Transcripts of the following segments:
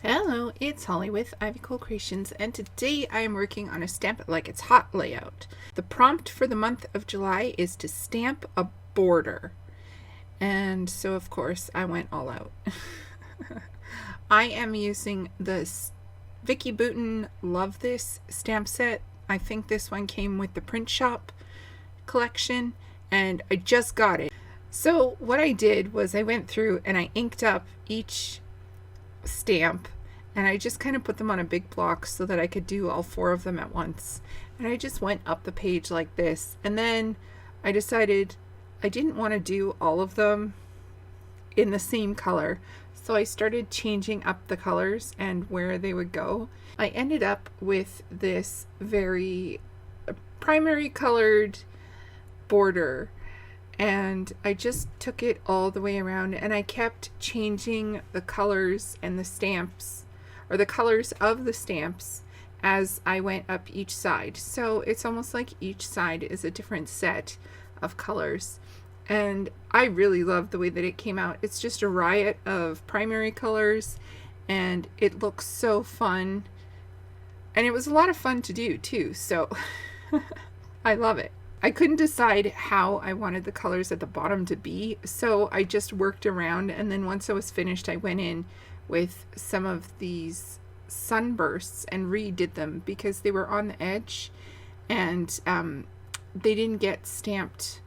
Hello, it's Holly with Ivy Cole Creations, and today I am working on a Stamp It Like It's Hot layout. The prompt for the month of July is to stamp a border, and so of course I went all out. I am using the Vicky Bouton Love This stamp set. I think this one came with the print shop collection, and I just got it. So what I did was I went through and I inked up each stamp, and I just kind of put them on a big block so that I could do all 4 of them at once. And I just went up the page like this, and then I decided I didn't want to do all of them in the same color, so I started changing up the colors and where they would go. I ended up with this very primary colored border, and I just took it all the way around, and I kept changing the colors and the stamps, or the colors of the stamps, as I went up each side. So it's almost like each side is a different set of colors, and I really love the way that it came out. It's just a riot of primary colors, and it looks so fun, and it was a lot of fun to do too, so I love it. I couldn't decide how I wanted the colors at the bottom to be, so I just worked around, and then once I was finished I went in with some of these sunbursts and redid them because they were on the edge, and they didn't get stamped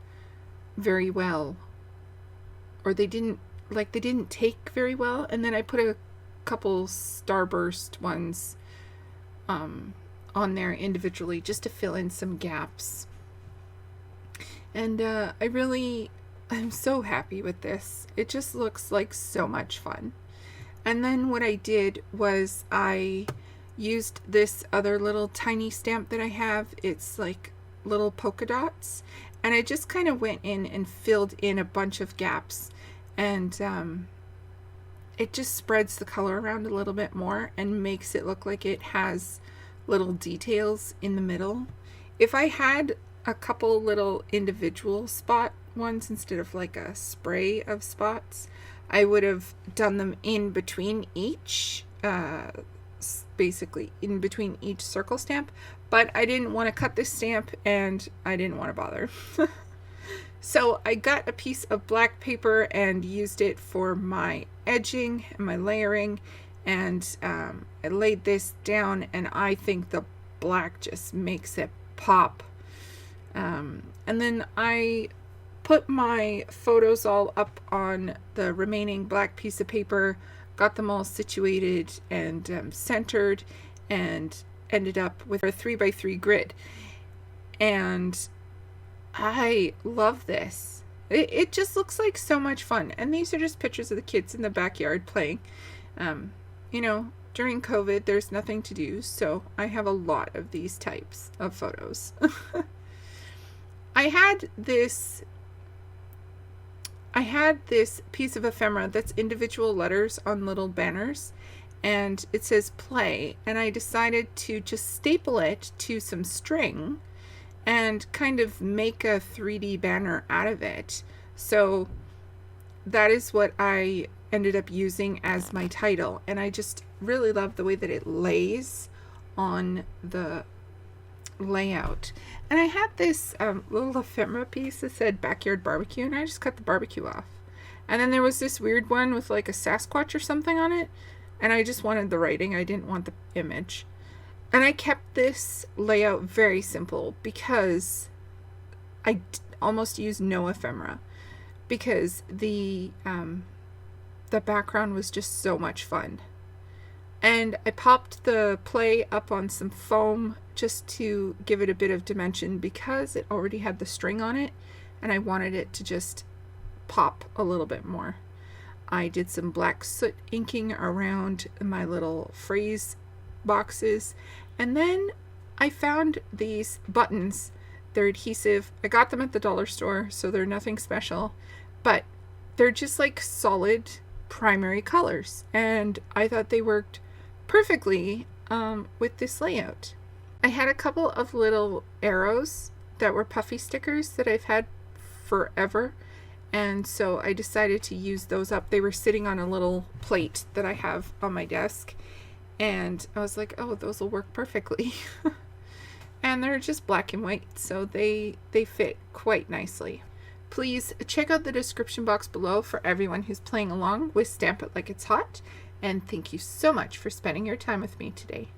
very well, or they didn't take very well, and then I put a couple starburst ones on there individually just to fill in some gaps. And I'm so happy with this. It just looks like so much fun. And then what I did was I used this other little tiny stamp that I have. It's like little polka dots. And I just kind of went in and filled in a bunch of gaps. And it just spreads the color around a little bit more and makes it look like it has little details in the middle. If I had a couple little individual spot ones instead of like a spray of spots, I would have done them in between each, basically in between each circle stamp, but I didn't want to cut this stamp and I didn't want to bother. So I got a piece of black paper and used it for my edging and my layering, and I laid this down, and I think the black just makes it pop. And then I put my photos all up on the remaining black piece of paper, got them all situated and centered, and ended up with a 3x3 grid. And I love this. It just looks like so much fun. And these are just pictures of the kids in the backyard playing. You know, during COVID, there's nothing to do, so I have a lot of these types of photos. I had this piece of ephemera that's individual letters on little banners, and it says play, and I decided to just staple it to some string and kind of make a 3D banner out of it. So that is what I ended up using as my title, and I just really love the way that it lays on the layout. And I had this little ephemera piece that said backyard barbecue, and I just cut the barbecue off. And then there was this weird one with like a Sasquatch or something on it, and I just wanted the writing, I didn't want the image. And I kept this layout very simple because I almost used no ephemera, because the background was just so much fun. And I popped the play up on some foam just to give it a bit of dimension because it already had the string on it, and I wanted it to just pop a little bit more. I did some black soot inking around my little phrase boxes, and then I found these buttons. They're adhesive. I got them at the dollar store, so they're nothing special, but they're just like solid primary colors, and I thought they worked perfectly with this layout. I had a couple of little arrows that were puffy stickers that I've had forever, And so I decided to use those up. They were sitting on a little plate that I have on my desk. And I was like, oh, those will work perfectly. And they're just black and white, so they fit quite nicely. Please check out the description box below for everyone who's playing along with Stamp It Like It's Hot. And thank you so much for spending your time with me today.